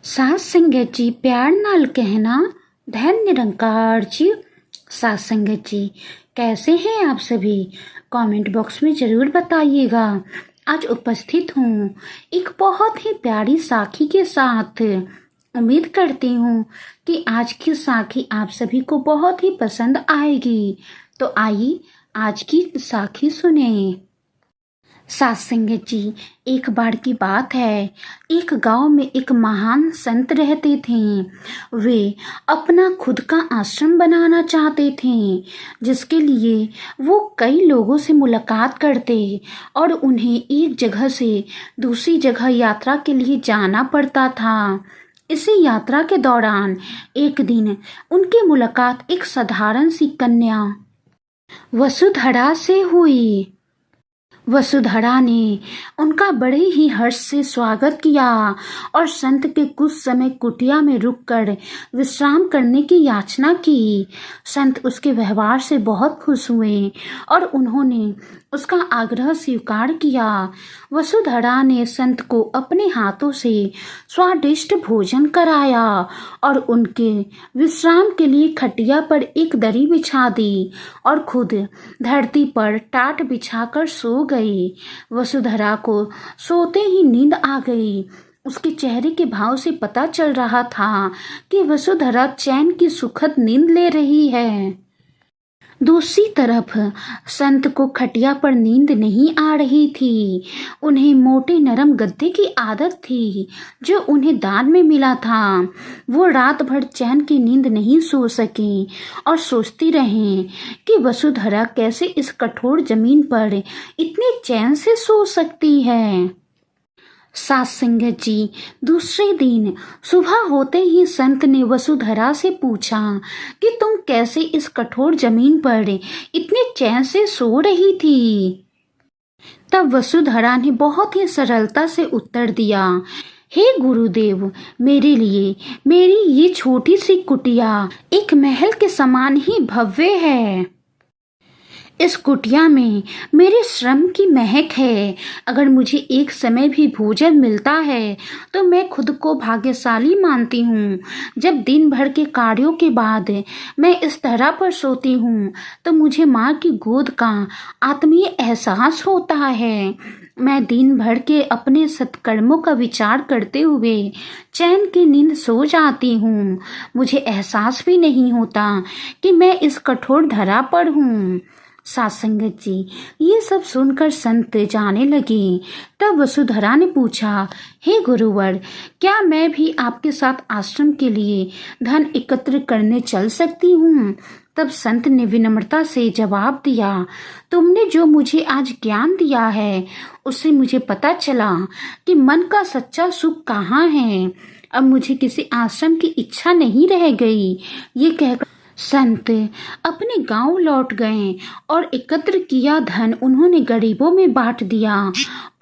सास संगत जी प्यार नाल कहना धन निरंकार जी। सास संगत जी कैसे हैं आप सभी? कमेंट बॉक्स में ज़रूर बताइएगा। आज उपस्थित हूँ एक बहुत ही प्यारी साखी के साथ। उम्मीद करती हूँ कि आज की साखी आप सभी को बहुत ही पसंद आएगी। तो आइए आज की साखी सुने। सास संगत जी, एक बार की बात है, एक गांव में एक महान संत रहते थे। वे अपना खुद का आश्रम बनाना चाहते थे, जिसके लिए वो कई लोगों से मुलाकात करते और उन्हें एक जगह से दूसरी जगह यात्रा के लिए जाना पड़ता था। इसी यात्रा के दौरान एक दिन उनकी मुलाकात एक साधारण सी कन्या वसुधरा से हुई। वसुधरा ने उनका बड़े ही हर्ष से स्वागत किया और संत के कुछ समय कुटिया में रुककर विश्राम करने की याचना की। संत उसके व्यवहार से बहुत खुश हुए और उन्होंने उसका आग्रह स्वीकार किया। वसुधरा ने संत को अपने हाथों से स्वादिष्ट भोजन कराया और उनके विश्राम के लिए खटिया पर एक दरी बिछा दी और खुद धरती पर टाट बिछाकर सो गई। वसुधरा को सोते ही नींद आ गई। उसके चेहरे के भाव से पता चल रहा था कि वसुधरा चैन की सुखद नींद ले रही है। दूसरी तरफ संत को खटिया पर नींद नहीं आ रही थी। उन्हें मोटे नरम गद्दे की आदत थी जो उन्हें दान में मिला था। वो रात भर चैन की नींद नहीं सो सकी और सोचती रहें कि वसुधरा कैसे इस कठोर जमीन पर इतने चैन से सो सकती है। सास संगत जी, दूसरे दिन सुबह होते ही संत ने वसुधरा से पूछा कि तुम कैसे इस कठोर जमीन पर इतने चैन से सो रही थी। तब वसुधरा ने बहुत ही सरलता से उत्तर दिया, हे गुरुदेव, मेरे लिए मेरी ये छोटी सी कुटिया एक महल के समान ही भव्य है। इस कुटिया में मेरे श्रम की महक है। अगर मुझे एक समय भी भोजन मिलता है तो मैं खुद को भाग्यशाली मानती हूँ। जब दिन भर के कार्यों के बाद मैं इस तरह पर सोती हूँ तो मुझे माँ की गोद का आत्मीय एहसास होता है। मैं दिन भर के अपने सत्कर्मों का विचार करते हुए चैन की नींद सो जाती हूँ। मुझे एहसास भी नहीं होता कि मैं इस कठोर धरा पर हूँ। सास संगत जी, ये सब सुनकर संत जाने लगे। तब वसुधरा ने पूछा, हे गुरुवर, क्या मैं भी आपके साथ आश्रम के लिए धन एकत्र करने चल सकती हूँ? तब संत ने विनम्रता से जवाब दिया, तुमने जो मुझे आज ज्ञान दिया है उससे मुझे पता चला कि मन का सच्चा सुख कहाँ है। अब मुझे किसी आश्रम की इच्छा नहीं रह गई। ये कहकर संत अपने गांव लौट गए और एकत्र किया धन उन्होंने गरीबों में बांट दिया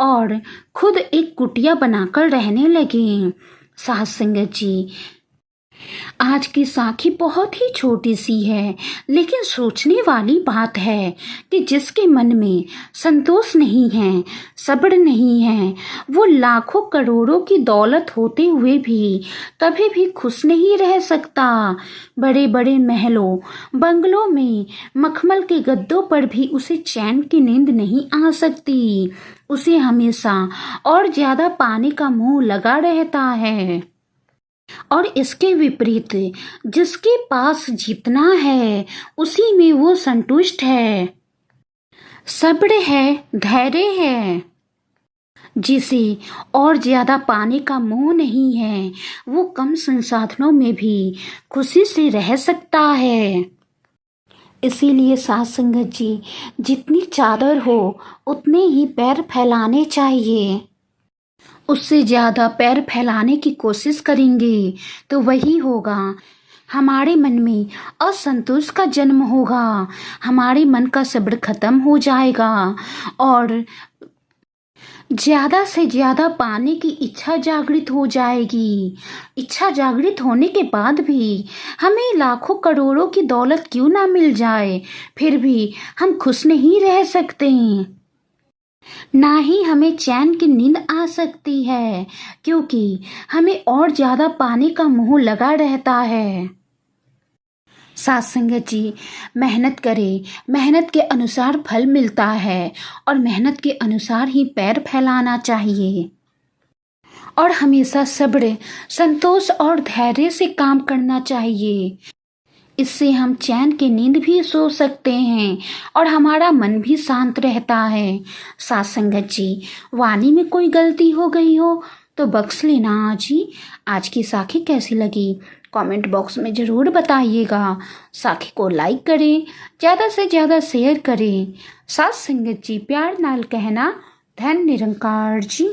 और खुद एक कुटिया बनाकर रहने लगे। सास संगत जी, आज की साखी बहुत ही छोटी सी है, लेकिन सोचने वाली बात है कि जिसके मन में संतोष नहीं है, सब्र नहीं है, वो लाखों करोड़ों की दौलत होते हुए भी कभी भी खुश नहीं रह सकता। बड़े बड़े महलों बंगलों में मखमल के गद्दों पर भी उसे चैन की नींद नहीं आ सकती। उसे हमेशा और ज्यादा पाने का मोह लगा रहता है। और इसके विपरीत जिसके पास जितना है उसी में वो संतुष्ट है, सब्र है, धैर्य है। जिसे और ज्यादा पाने का मोह नहीं है वो कम संसाधनों में भी खुशी से रह सकता है। इसीलिए सास संगत जी, जितनी चादर हो उतने ही पैर फैलाने चाहिए। उससे ज़्यादा पैर फैलाने की कोशिश करेंगे तो वही होगा, हमारे मन में असंतोष का जन्म होगा। हमारे मन का सब्र खत्म हो जाएगा और ज़्यादा से ज़्यादा पाने की इच्छा जागृत हो जाएगी। इच्छा जागृत होने के बाद भी हमें लाखों करोड़ों की दौलत क्यों ना मिल जाए, फिर भी हम खुश नहीं रह सकते। ना ही हमें चैन की नींद आ सकती है, क्योंकि हमें और ज़्यादा पाने का मोह लगा रहता है। साथ संगत जी, मेहनत करें, मेहनत के अनुसार फल मिलता है और मेहनत के अनुसार ही पैर फैलाना चाहिए और हमेशा सब्र, संतोष और धैर्य से काम करना चाहिए। इससे हम चैन की नींद भी सो सकते हैं और हमारा मन भी शांत रहता है। साथ संगत जी, वाणी में कोई गलती हो गई हो तो बख्श लेना जी। आज की साखी कैसी लगी कमेंट बॉक्स में ज़रूर बताइएगा। साखी को लाइक करें, ज़्यादा से ज़्यादा शेयर करें। साथ संगत जी, प्यार नाल कहना, धन निरंकार जी।